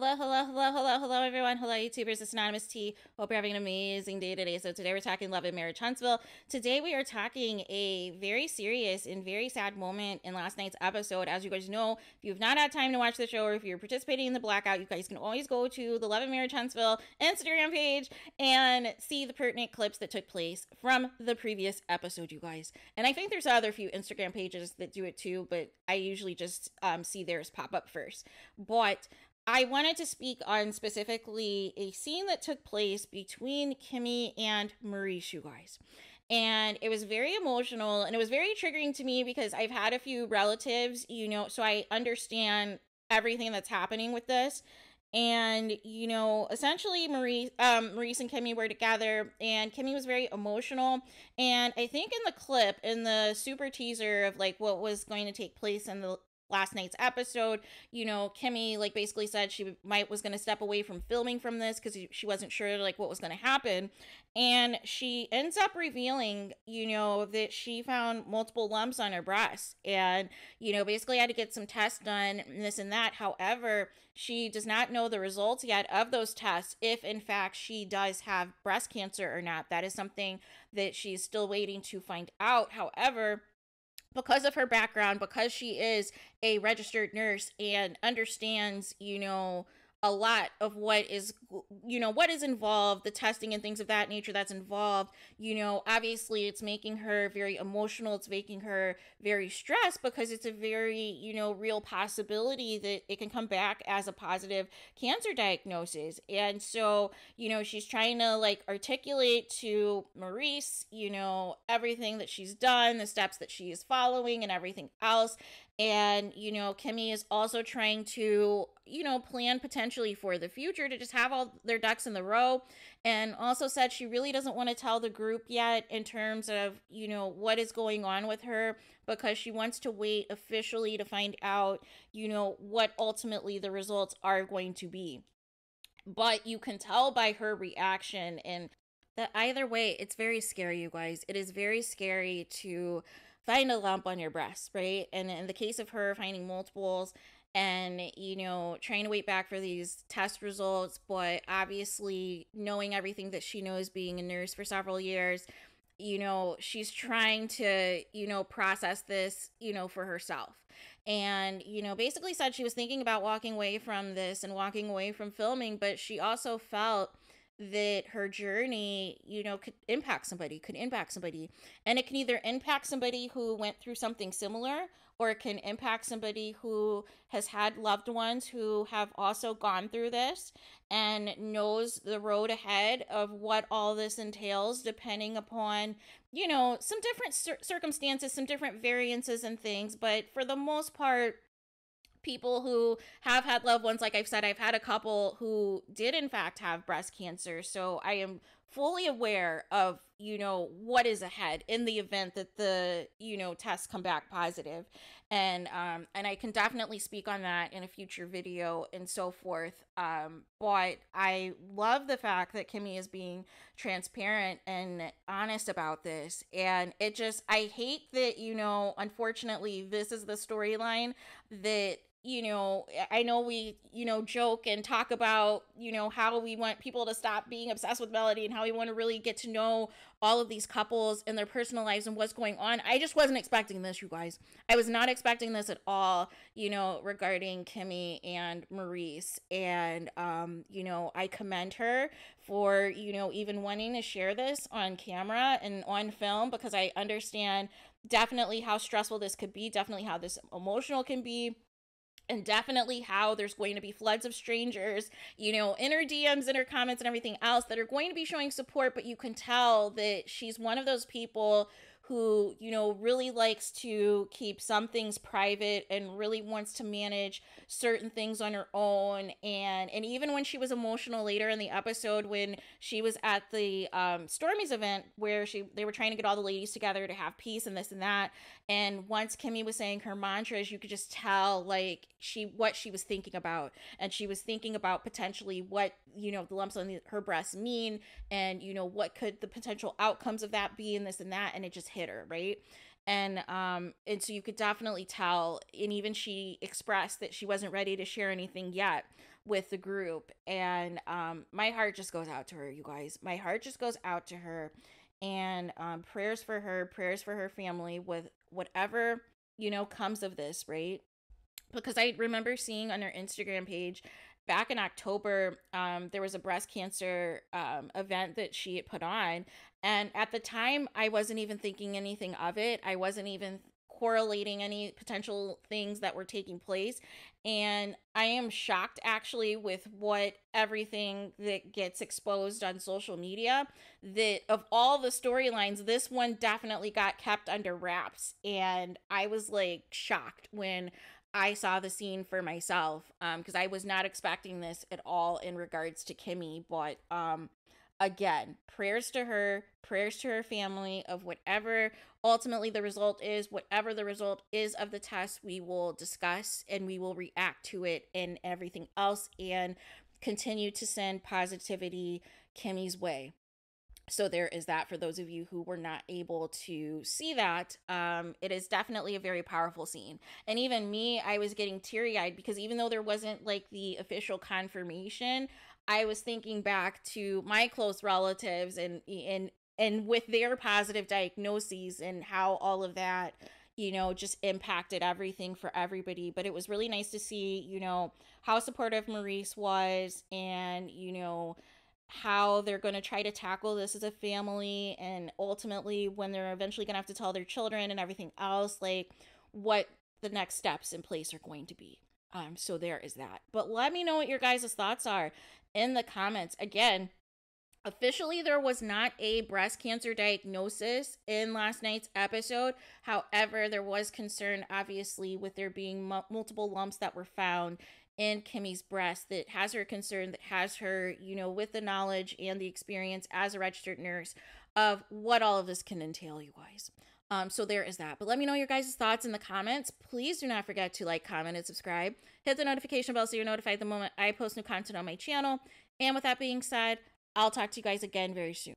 Hello, everyone. Hello, YouTubers. It's Anonymous T. Hope you're having an amazing day today. So today we're talking love and marriage Huntsville. Today we are talking a very serious and very sad moment in last night's episode. As you guys know, if you've not had time to watch the show or if you're participating in the blackout, you guys can always go to the Love and Marriage Huntsville Instagram page and see the pertinent clips that took place from the previous episode, you guys. And I think there's other few Instagram pages that do it too, but I usually just see theirs pop up first. But I wanted to speak on specifically a scene that took place between Kimmie and Maurice, you guys. And it was very emotional and it was very triggering to me because I've had a few relatives, so I understand everything that's happening with this. And, essentially Maurice and Kimmie were together and Kimmie was very emotional. And I think in the clip, in the super teaser of like what was going to take place in the last night's episode, Kimmie basically said she was going to step away from filming from this because she wasn't sure what was going to happen. And she ends up revealing, that she found multiple lumps on her breast and, basically had to get some tests done and this and that. However, she does not know the results yet of those tests, if in fact she does have breast cancer or not. That is something that she's still waiting to find out. However, because of her background, because she is a registered nurse and understands, a lot of what is involved, the testing and things of that nature that's involved, obviously it's making her very emotional. It's making her very stressed because it's a very, real possibility that it can come back as a positive cancer diagnosis. And so, she's trying to articulate to Maurice, everything that she's done, the steps that she is following and everything else. And, Kimmie is also trying to, plan potentially for the future to just have all their ducks in the row. And also said she really doesn't want to tell the group yet in terms of, what is going on with her, because she wants to wait officially to find out, what ultimately the results are going to be. But you can tell by her reaction and that either way, it's very scary, you guys. It is very scary to find a lump on your breast, right? And in the case of her finding multiples and, trying to wait back for these test results, but obviously knowing everything that she knows being a nurse for several years, she's trying to, process this, for herself. And, basically said she was thinking about walking away from this and walking away from filming, but she also felt that her journey, could impact somebody. And it can either impact somebody who went through something similar, or it can impact somebody who has had loved ones who have also gone through this and knows the road ahead of what all this entails, depending upon, some different circumstances, some different variances and things. But for the most part, people who have had loved ones, like I've said, I've had a couple who did in fact have breast cancer. So I am fully aware of, what is ahead in the event that the, tests come back positive. And I can definitely speak on that in a future video and so forth. But I love the fact that Kimmie is being transparent and honest about this. And I hate that, unfortunately, this is the storyline that, I know we, joke and talk about, how we want people to stop being obsessed with Melody and how we want to really get to know all of these couples and their personal lives and what's going on. I just wasn't expecting this, you guys. I was not expecting this at all, regarding Kimmie and Maurice. And, I commend her for, even wanting to share this on camera and on film, because I understand definitely how stressful this could be, definitely how this emotional can be. And definitely how there's going to be floods of strangers, in her DMs and her comments and everything else that are going to be showing support. But you can tell that she's one of those people who, really likes to keep some things private and really wants to manage certain things on her own. And even when she was emotional later in the episode, when she was at the Stormy's event where they were trying to get all the ladies together to have peace and this and that. And once Kimmie was saying her mantras, you could just tell what she was thinking about. And she was thinking about potentially what, the lumps on her breasts mean, and, what could the potential outcomes of that be and this and that. And it just hit her, right? And so you could definitely tell, and even she expressed that she wasn't ready to share anything yet with the group. And my heart just goes out to her, you guys. My heart just goes out to her. And prayers for her family with whatever, comes of this, right? Because I remember seeing on her Instagram page back in October, there was a breast cancer event that she had put on. And at the time, I wasn't even thinking anything of it. I wasn't even correlating any potential things that were taking place. And I am shocked actually with what everything that gets exposed on social media, that of all the storylines, this one definitely got kept under wraps. And I was like shocked when I saw the scene for myself, because I was not expecting this at all in regards to Kimmie. But again, prayers to her family of whatever ultimately the result is, whatever the result is of the test, we will discuss and we will react to it and everything else, and continue to send positivity Kimmie's way. So there is that for those of you who were not able to see that. It is definitely a very powerful scene. And even me, I was getting teary-eyed because even though there wasn't like the official confirmation, I was thinking back to my close relatives and with their positive diagnoses and how all of that, just impacted everything for everybody. But it was really nice to see, how supportive Maurice was, and, how they're going to try to tackle this as a family, and ultimately when they're eventually going to have to tell their children and everything else, like what the next steps in place are going to be. So there is that. But let me know what your guys' thoughts are in the comments. Again, officially, there was not a breast cancer diagnosis in last night's episode. However, there was concern, obviously, with there being multiple lumps that were found in Kimmie's breast, that has her concerned, that has her, with the knowledge and the experience as a registered nurse of what all of this can entail, you guys. So there is that. But let me know your guys' thoughts in the comments. Please do not forget to like, comment, and subscribe. Hit the notification bell so you're notified the moment I post new content on my channel. And with that being said, I'll talk to you guys again very soon.